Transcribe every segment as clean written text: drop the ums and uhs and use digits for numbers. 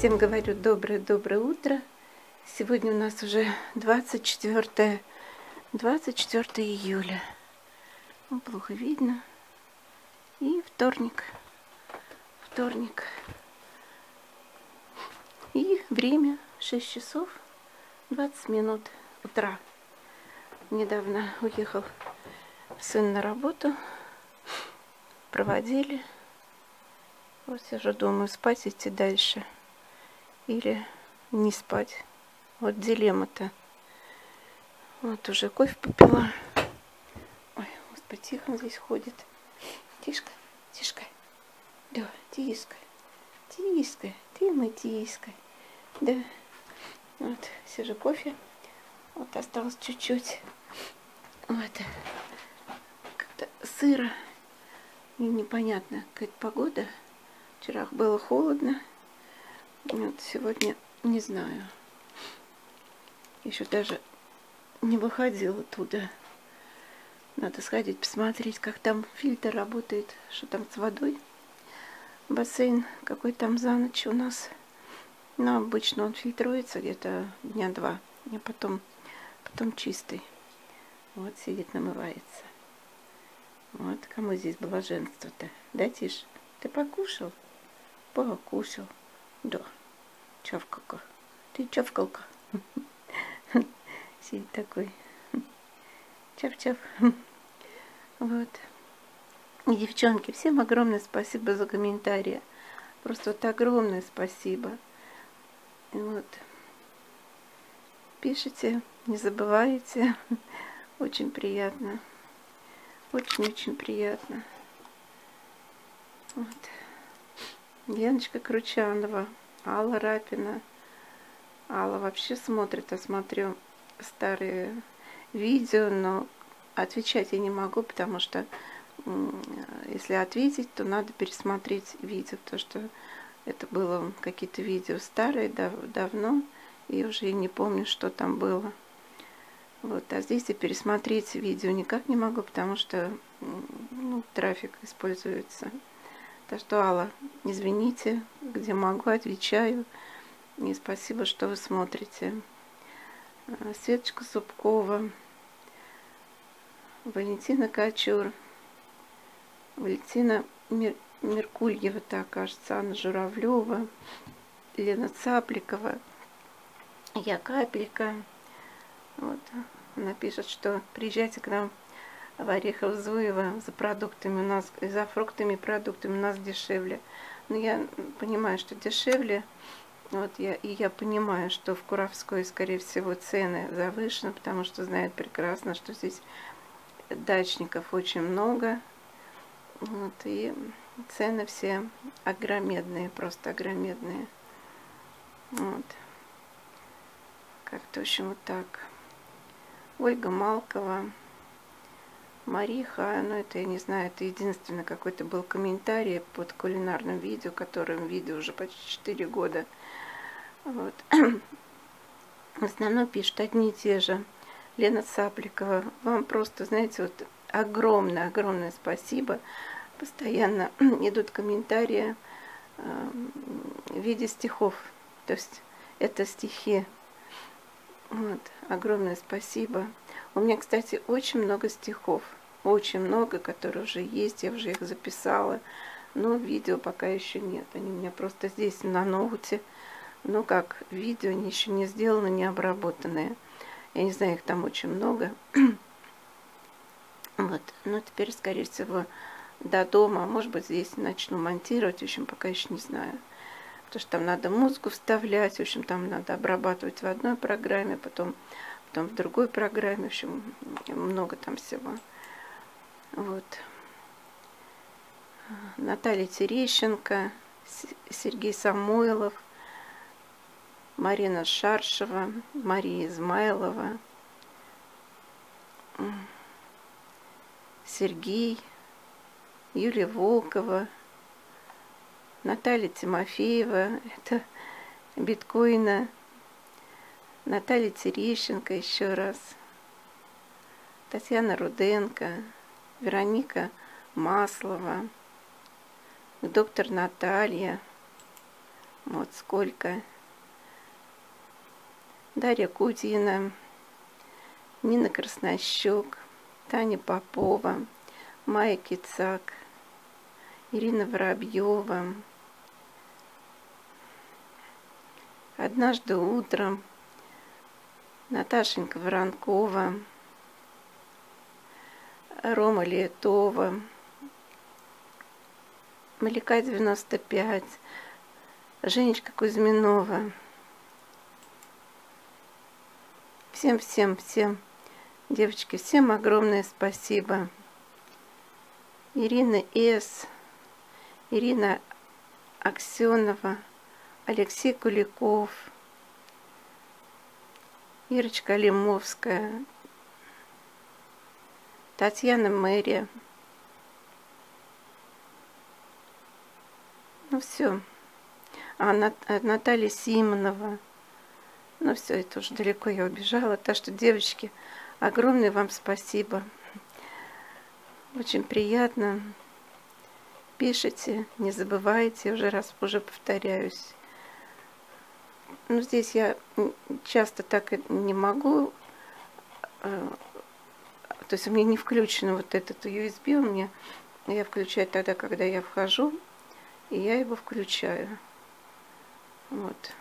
Всем говорю доброе утро. Сегодня у нас уже 24 июля. Плохо видно. И вторник. И время 6 часов 20 минут утра. Недавно уехал сын на работу. Проводили. Вот сижу, думаю, спать идти дальше или не спать. Вот дилемма-то. Вот уже кофе попила. Ой, господи, тихо здесь ходит. Тишка. Да, тиска. Ты мой тиска. Да. Вот, сижу кофе. Вот осталось чуть-чуть. Вот. Как-то сыро. И непонятно, какая-то погода. Вчера было холодно. Вот сегодня не знаю. Еще даже не выходила оттуда. Надо сходить посмотреть, как там фильтр работает, что там с водой. Бассейн какой там за ночь у нас. Но обычно он фильтруется где-то дня 2. А потом чистый. Вот сидит, намывается. Вот кому здесь блаженство-то. Да, Тиш? Ты покушал? Покушал. Да. Чавкалка. Ты чавкалка. Сидит такой. Чав-чав. Вот. И, девчонки, всем огромное спасибо за комментарии. Просто вот огромное спасибо. И вот. Пишите, не забывайте. Очень приятно. Очень-очень приятно. Вот. Леночка Кручанова, Алла Рапина. Алла вообще смотрит, я смотрю старые видео, но отвечать я не могу, потому что если ответить, то надо пересмотреть видео, потому что это было какие-то видео старые, давно, и уже не помню, что там было. Вот, а здесь я пересмотреть видео никак не могу, потому что трафик используется. Так что, Алла, извините, где могу, отвечаю. И спасибо, что вы смотрите. Светочка Зубкова, Валентина Качур, Валентина Меркульева, так кажется, Анна Журавлева, Лена Цапликова, Я Капелька. Вот. Она пишет, что приезжайте к нам в Орехово-Зуево за продуктами у нас, за фруктами и продуктами у нас дешевле. Но я понимаю, что дешевле. Вот я понимаю, что в Куровской, скорее всего, цены завышены, потому что знают прекрасно, что здесь дачников очень много. Вот, и цены все огромедные, просто огромедные. Вот. Как-то, в общем, вот так. Ольга Малкова, Мариха, это я не знаю, это единственный какой-то был комментарий под кулинарным видео, которым видео уже почти 4 года. Вот. В основном пишут одни и те же. Лена Цапликова, вам просто, знаете, вот огромное спасибо. Постоянно идут комментарии в виде стихов. То есть это стихи. Вот. Огромное спасибо. У меня, кстати, очень много стихов. Очень много, которые уже есть. Я уже их записала. Но видео пока еще нет. Они у меня просто здесь на ноуте. Но как видео, они еще не сделаны, не обработанные. Я не знаю, их там очень много. Вот. Но теперь, скорее всего, до дома. Может быть, здесь начну монтировать. В общем, пока еще не знаю. Потому что там надо музыку вставлять. В общем, там надо обрабатывать в одной программе, потом в другой программе. В общем, много там всего. Вот. Наталья Терещенко, Сергей Самойлов, Марина Шаршева, Мария Измайлова, Сергей, Юлия Волкова, Наталья Тимофеева, это биткоина, Наталья Терещенко еще раз, Татьяна Руденко, Вероника Маслова, доктор Наталья, Вот сколько. Дарья Кудина, Нина Краснощек, Таня Попова, Майя Кицак, Ирина Воробьева, «Однажды утром», Наташенька Воронкова, Рома Летова, Малика 95, Женечка Кузьминова. Всем, девочки, всем огромное спасибо. Ирина С., Ирина Аксенова, Алексей Куликов, Ирочка Лимовская, Татьяна Мэрия. Ну все. Наталья Симонова. Ну все, это уже далеко я убежала. Так что, девочки, огромное вам спасибо. Очень приятно. Пишите, не забывайте, уже повторяюсь. Ну, здесь я часто так и не могу. То есть у меня не включено вот этот USB, я включаю тогда, когда я вхожу, и я его включаю. Вот.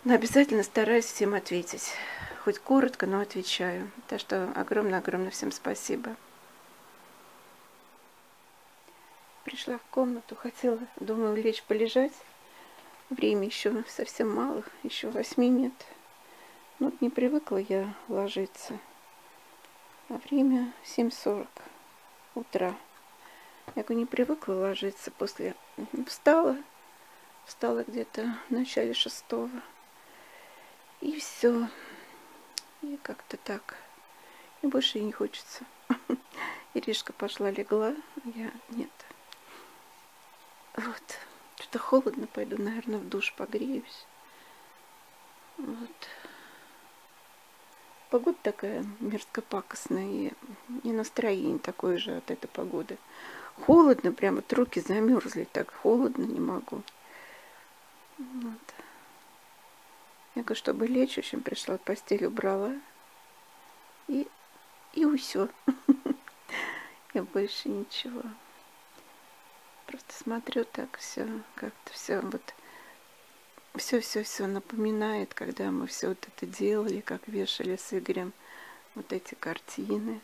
Но обязательно стараюсь всем ответить. Хоть коротко, но отвечаю. Так что огромное всем спасибо. Пришла в комнату, думаю, лечь полежать. Время еще совсем мало, еще 8 нет. Ну, не привыкла я ложиться. А время 7:40 утра. Я не привыкла ложиться после... Встала где-то в начале 6-го. И все. И как-то так. И больше и не хочется. Иришка пошла, легла. Я нет. Вот. Что-то холодно, пойду, наверное, в душ погреюсь. Вот. Погода такая мерзко-пакостная, и настроение такое же от этой погоды. Холодно, прямо вот руки замерзли, так холодно, не могу. Вот. Я говорю, чтобы лечь, в общем, пришла, постель убрала. И все. Я больше ничего. Просто смотрю так все, как-то все вот все напоминает, когда мы все вот это делали, как вешали с Игорем вот эти картины.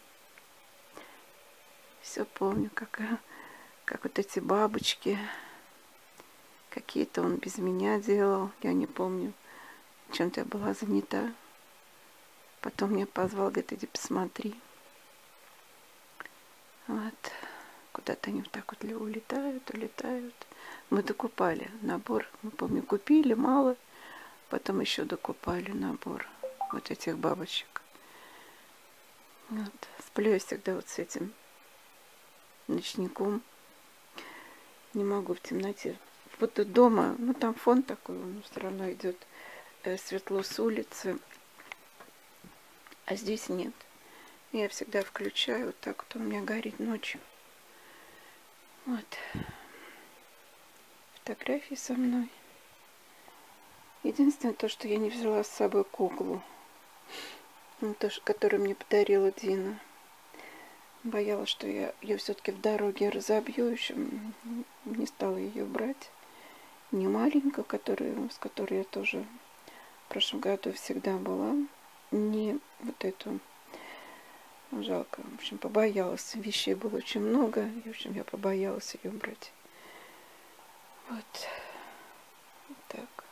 Все помню, как вот эти бабочки, какие-то он без меня делал, я не помню, чем-то я была занята. Потом меня позвал, говорит, иди посмотри. Вот. Куда-то они вот так вот улетают. Мы докупали набор. Мы, помню, купили мало. Потом еще докупали набор вот этих бабочек. Вот. Сплю я всегда вот с этим ночником. Не могу в темноте. Вот тут дома, ну там фон такой, он все равно идет светло с улицы. А здесь нет. Я всегда включаю, вот так вот он у меня горит ночью. Вот. Фотографии со мной. Единственное, то, что я не взяла с собой куклу. Которую мне подарила Дина. Боялась, что я ее все-таки в дороге разобью. Еще не стала ее брать. Не маленькую, с которой я тоже в прошлом году всегда была. Не вот эту. Жалко. В общем, побоялась. Вещей было очень много. И, в общем, я побоялась ее брать. Вот так.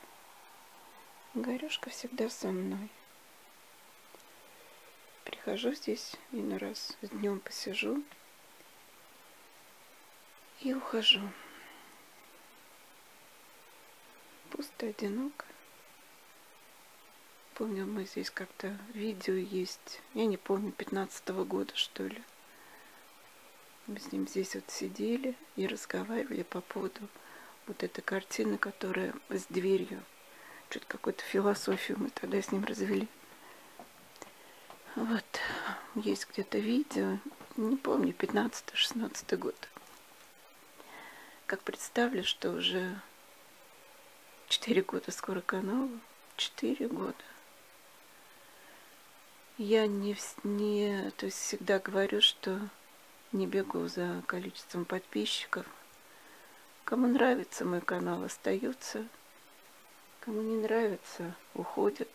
Горюшка всегда со мной. Прихожу здесь иной раз, днем посижу и ухожу. Пусто, одиноко. Помню, мы здесь как-то видео есть. Я не помню, 15-го года, что ли. Мы с ним здесь вот сидели и разговаривали по поводу вот этой картины, которая с дверью. Что-то какую-то философию мы тогда с ним развели. Вот. Есть где-то видео. Не помню, 15-16 год. Как представлю, что уже 4 года скоро каналу. 4 года. Я то есть всегда говорю, что не бегу за количеством подписчиков. Кому нравится мой канал, остаются. Кому не нравится, уходят.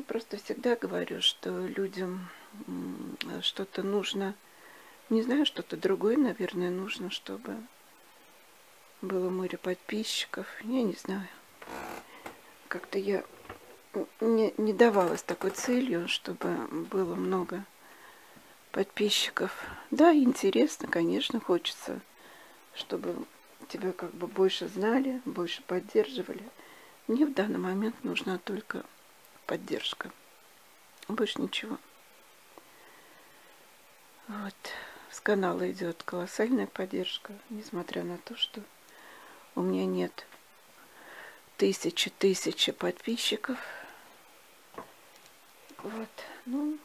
Просто всегда говорю, что людям что-то нужно. Не знаю, что-то другое, наверное, нужно, чтобы было море подписчиков. Я не знаю. Как-то я не давалась такой целью, чтобы было много подписчиков. Да, интересно, конечно, хочется, чтобы тебя как бы больше знали, больше поддерживали. Мне в данный момент нужна только поддержка. Больше ничего. Вот. С канала идет колоссальная поддержка, несмотря на то, что у меня нет тысячи подписчиков. Вот. Ну,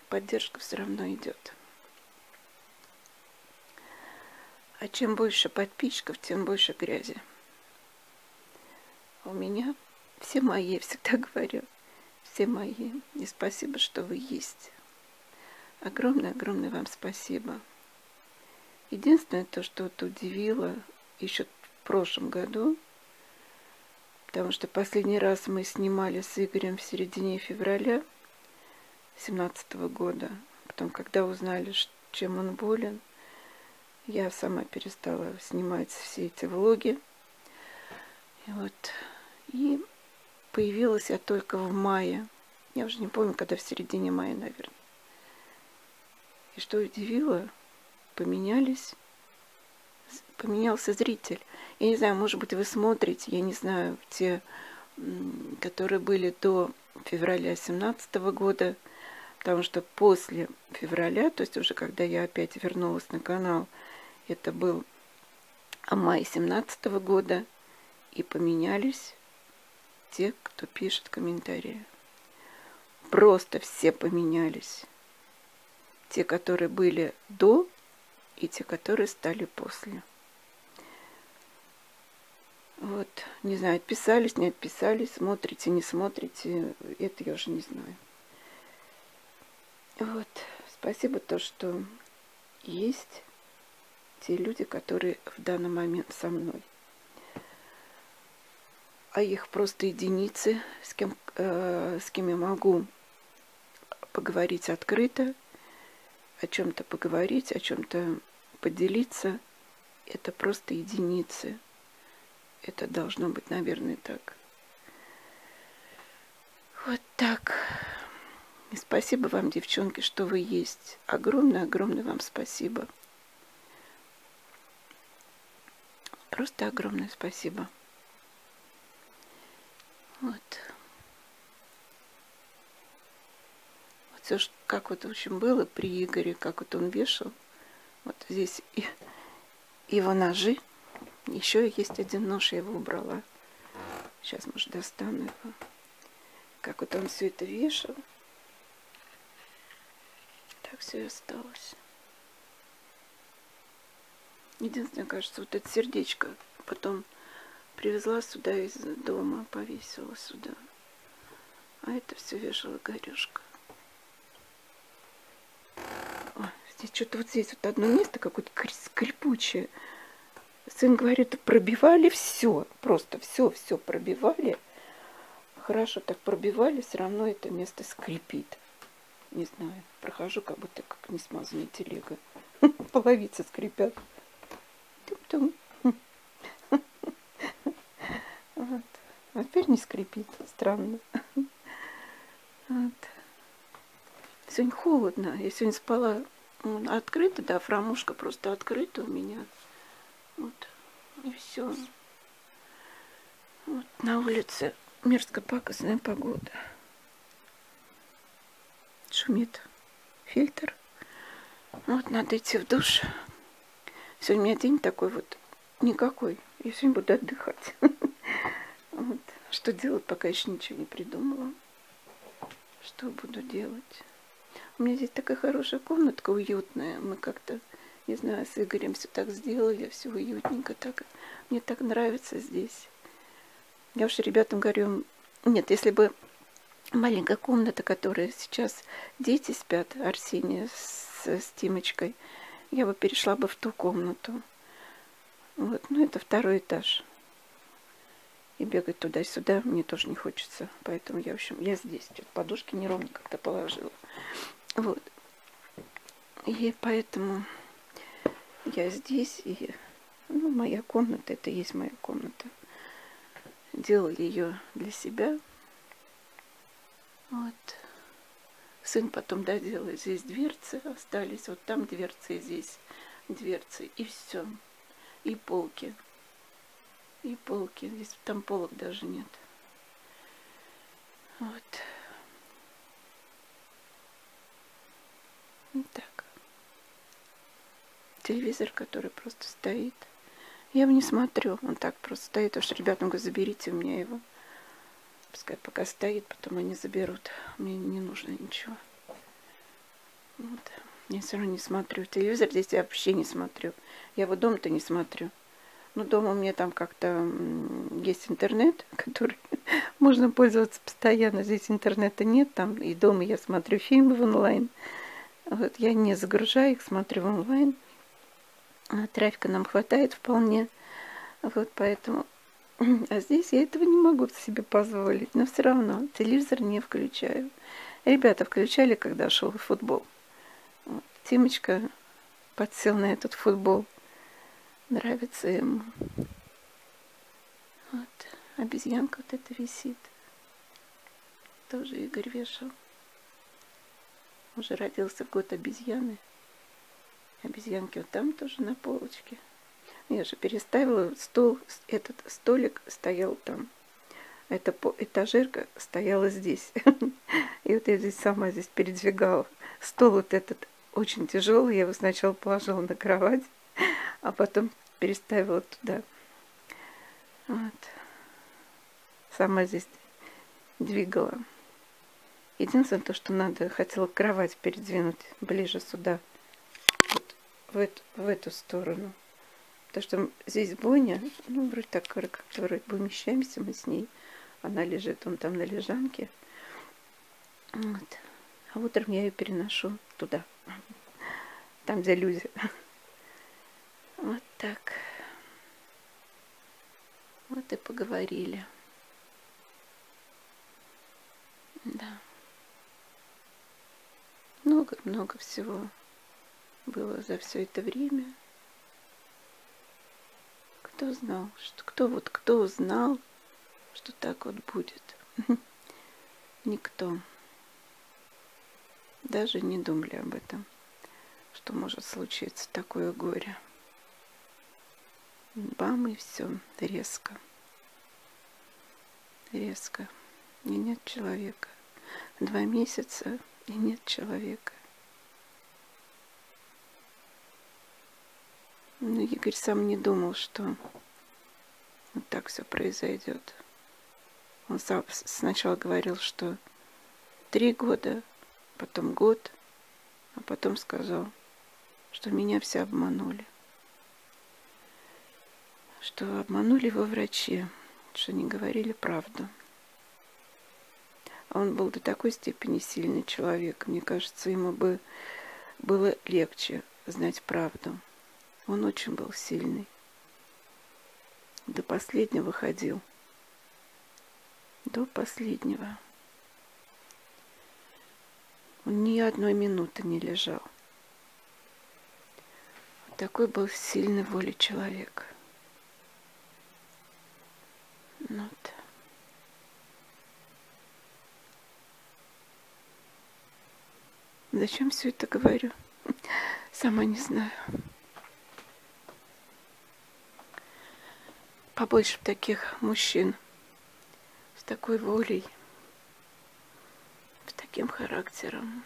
поддержка все равно идет. А чем больше подписчиков, тем больше грязи. У меня все мои, я всегда говорю, все мои. И спасибо, что вы есть. Огромное вам спасибо. Единственное, то, что вот удивило еще в прошлом году, потому что последний раз мы снимали с Игорем в середине февраля 2017 года. Потом, когда узнали, чем он болен, я сама перестала снимать все эти влоги. И появилась я только в мае. Я уже не помню, когда в середине мая, наверное. И что удивило, поменялся зритель. Я не знаю, может быть, вы смотрите, я не знаю, те, которые были до февраля 2017 года, потому что после февраля, то есть уже когда я опять вернулась на канал, это был май 2017 года, и поменялись те, кто пишет комментарии. Просто все поменялись. Те, которые были до, и те, которые стали после. Вот, не знаю, отписались, не отписались, смотрите, не смотрите, это я уже не знаю. Вот, спасибо то, что есть те люди, которые в данный момент со мной. А их просто единицы, с кем я могу поговорить открыто, о чем-то поговорить, о чем-то поделиться. Это просто единицы. Это должно быть, наверное, так. Вот так. И спасибо вам, девчонки, что вы есть. Огромное вам спасибо. Просто огромное спасибо. Вот. Все, как вот, в общем, было при Игоре, как вот он вешал. Вот здесь его ножи. Еще есть один нож, я его убрала. Сейчас, может, достану его. Как вот он все это вешал. Так все и осталось. Единственное, кажется, вот это сердечко потом привезла сюда из дома, повесила сюда. А это все вешала Горюшка. Здесь что-то вот здесь вот одно место какое-то скрипучее. Сын говорит, пробивали все, просто все пробивали. Хорошо так пробивали, все равно это место скрипит. Не знаю, прохожу, как будто как несмазанная телега. Половицы скрипят. Тум-тум. Вот. А теперь не скрипит, странно. Вот. Сегодня холодно. Я сегодня спала открыто, да, фрамушка просто открыта у меня. Вот. И все. Вот. На улице мерзко пакостная погода. Шумит фильтр. Вот, надо идти в душ. Сегодня у меня день такой вот никакой. Я сегодня буду отдыхать. Вот. Что делать, пока еще ничего не придумала. Что буду делать? У меня здесь такая хорошая комнатка, уютная. Мы как-то, не знаю, с Игорем все так сделали, все уютненько. Так. Мне так нравится здесь. Я уж ребятам говорю, нет, если бы маленькая комната, которая сейчас дети спят, Арсения с Тимочкой, я бы перешла бы в ту комнату. Вот, ну это второй этаж. И бегать туда-сюда мне тоже не хочется. Поэтому я, в общем, я здесь. Что-то подушки неровно как-то положила. Вот. И поэтому я здесь. И, ну, моя комната, это и есть моя комната. Делала ее для себя. Вот. Сын потом доделал. Здесь дверцы остались. Вот там дверцы, и здесь дверцы. И все. И полки. И полки. Здесь там полок даже нет. Вот. Вот так. Телевизор, который просто стоит. Я его не смотрю. Он так просто стоит. Потому что ребятам говорю, заберите у меня его. Пускай пока стоит, потом они заберут. Мне не нужно ничего. Вот. Я все равно не смотрю. Телевизор здесь я вообще не смотрю. Я его дома-то не смотрю. Но дома у меня там как-то есть интернет, который можно пользоваться постоянно. Здесь интернета нет. Там и дома я смотрю фильмы в онлайн. Вот я не загружаю их, смотрю в онлайн. Трафика нам хватает вполне. Вот поэтому... А здесь я этого не могу себе позволить. Но все равно телевизор не включаю. Ребята включали, когда шел футбол. Вот. Тимочка подсел на этот футбол. Нравится ему. Вот. Обезьянка вот эта висит. Тоже Игорь вешал. Уже родился в год обезьяны. Обезьянки вот там тоже на полочке. Я же переставила стол, этот столик стоял там. Эта этажерка стояла здесь. И вот я здесь сама здесь передвигала. Стол вот этот очень тяжелый. Я его сначала положила на кровать, а потом переставила туда. Вот. Сама здесь двигала. Единственное, то, что надо, хотела кровать передвинуть ближе сюда. Вот в эту сторону. Потому что здесь Боня, ну, вроде так, как-то вроде помещаемся мы с ней. Она лежит, он там на лежанке. Вот. А утром я ее переношу туда. Там, где люди. Вот так. Вот и поговорили. Да. Много-много всего было за все это время. Кто знал, что кто узнал, что так вот будет? Никто. Даже не думали об этом, что может случиться такое горе. Бам, и все, резко. Резко. И нет человека. 2 месяца, и нет человека. Но Игорь сам не думал, что вот так все произойдет. Он сам сначала говорил, что 3 года, потом год, а потом сказал, что меня все обманули. Что обманули его врачи, что не говорили правду. А он был до такой степени сильный человек. Мне кажется, ему бы было легче знать правду. Он очень был сильный. До последнего ходил. До последнего. Он ни одной минуты не лежал. Такой был сильной воли человек. Вот. Зачем все это говорю? Сама не знаю. Побольше таких мужчин с такой волей, с таким характером.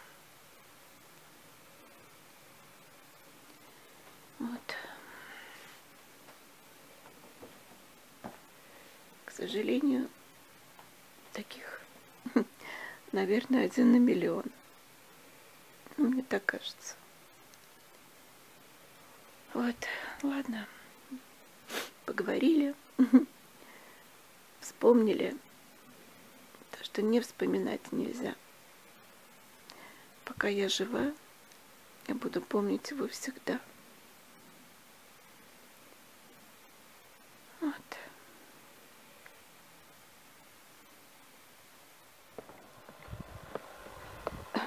Вот. К сожалению, таких, наверное, 1 на миллион. Ну, мне так кажется. Вот, ладно. Поговорили. вспомнили то, что не вспоминать нельзя. Пока я жива, я буду помнить его всегда. Вот.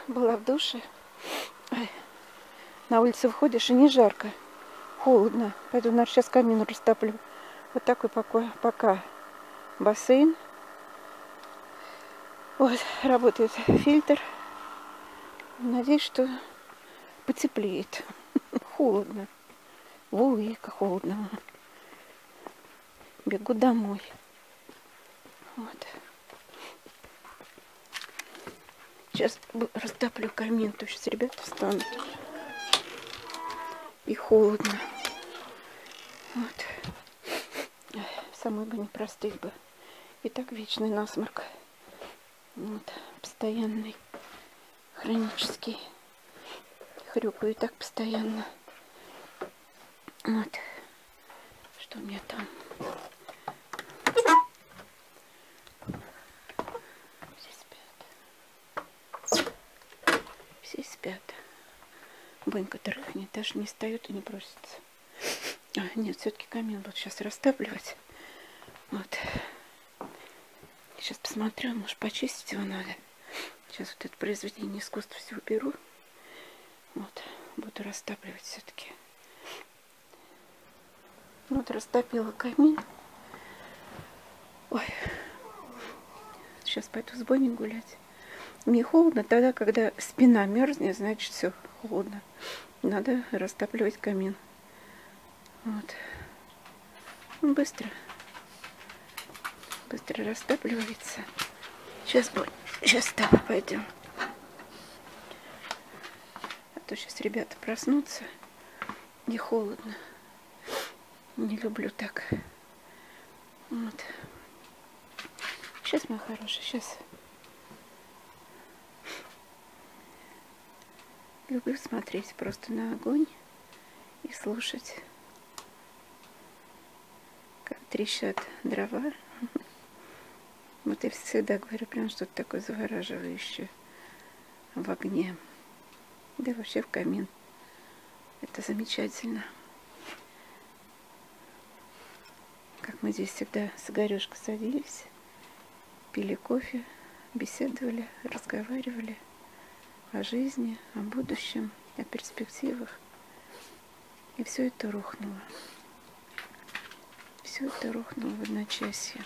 Была в душе. Ой. На улице выходишь, и не жарко. Холодно. Пойду, наверное, сейчас камин растоплю. Вот такой пока бассейн. Вот, работает фильтр. Надеюсь, что потеплеет. Холодно. Ой, как холодно. Бегу домой. Вот. Сейчас растоплю камин, то сейчас ребята встанут. И холодно. Вот. Самый бы непростый бы. И так вечный насморк. Вот. Постоянный. Хронический. Хрюкаю и так постоянно. Вот. Что у меня там? Все спят. Бонька дрыхнет, даже не встает и не просится. Нет, все-таки камин буду сейчас растапливать. Вот. Сейчас посмотрю, может почистить его надо. Сейчас вот это произведение искусства все уберу. Вот. Буду растапливать все-таки. Вот растопила камин. Ой. Сейчас пойду с Боней гулять. Мне холодно тогда, когда спина мерзнет, значит все холодно. Надо растапливать камин. Вот. Быстро растапливается. Сейчас, Бонь, сейчас с тобой пойдем. А то сейчас ребята проснутся. Не холодно. Не люблю так. Вот. Сейчас, моя хорошая, сейчас. Люблю смотреть просто на огонь и слушать, как трещат дрова. Вот я всегда говорю, прям что-то такое завораживающее в огне. Да вообще в камин. Это замечательно. Как мы здесь всегда с Игорюшкой садились, пили кофе, беседовали, разговаривали о жизни, о будущем, о перспективах. И все это рухнуло. Все это рухнуло в одночасье.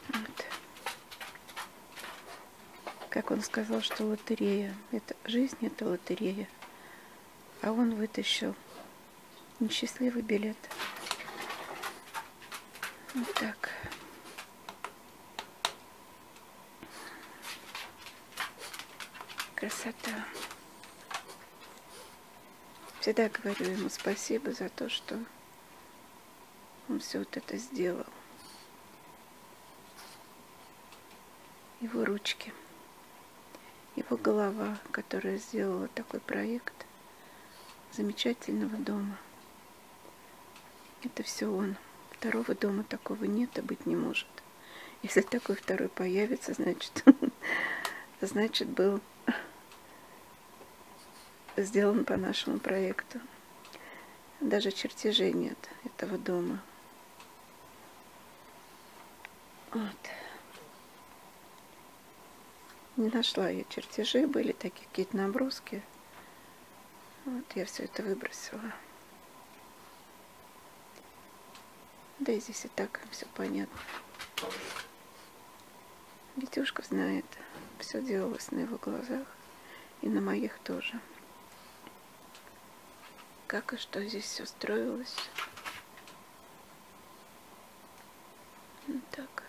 Вот. Как он сказал, что лотерея, это жизнь, это лотерея. А он вытащил несчастливый билет. Вот так. Красота. Всегда говорю ему спасибо за то, что он все вот это сделал. Его ручки, его голова, которая сделала такой проект замечательного дома. Это все он. Второго дома такого нет и быть не может. Если такой второй появится, значит был сделан по нашему проекту. Даже чертежей нет этого дома. Вот. Не нашла я чертежи, были такие какие-то наброски. Вот я все это выбросила. Да и здесь и так все понятно. Витюшка знает, все делалось на его глазах и на моих тоже. Как и что здесь все строилось. Вот так.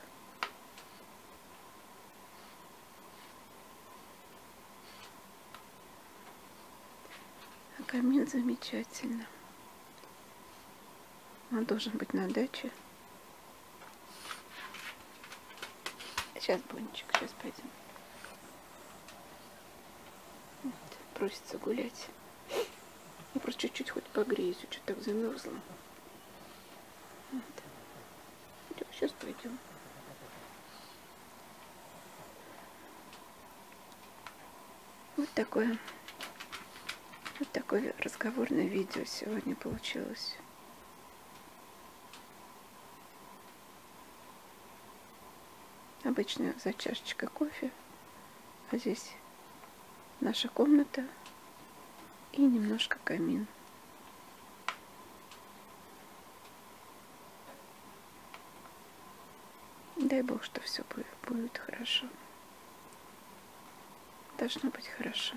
А камин замечательно. Он должен быть на даче. Сейчас, Бонечек, сейчас пойдем. Вот, просится гулять. Я просто чуть-чуть хоть погреюсь, что так замерзла. Вот. Сейчас пойдем. Вот такое разговорное видео сегодня получилось. Обычно за чашечкой кофе, а здесь наша комната и немножко камин. Дай Бог, что все будет хорошо. Должно быть хорошо.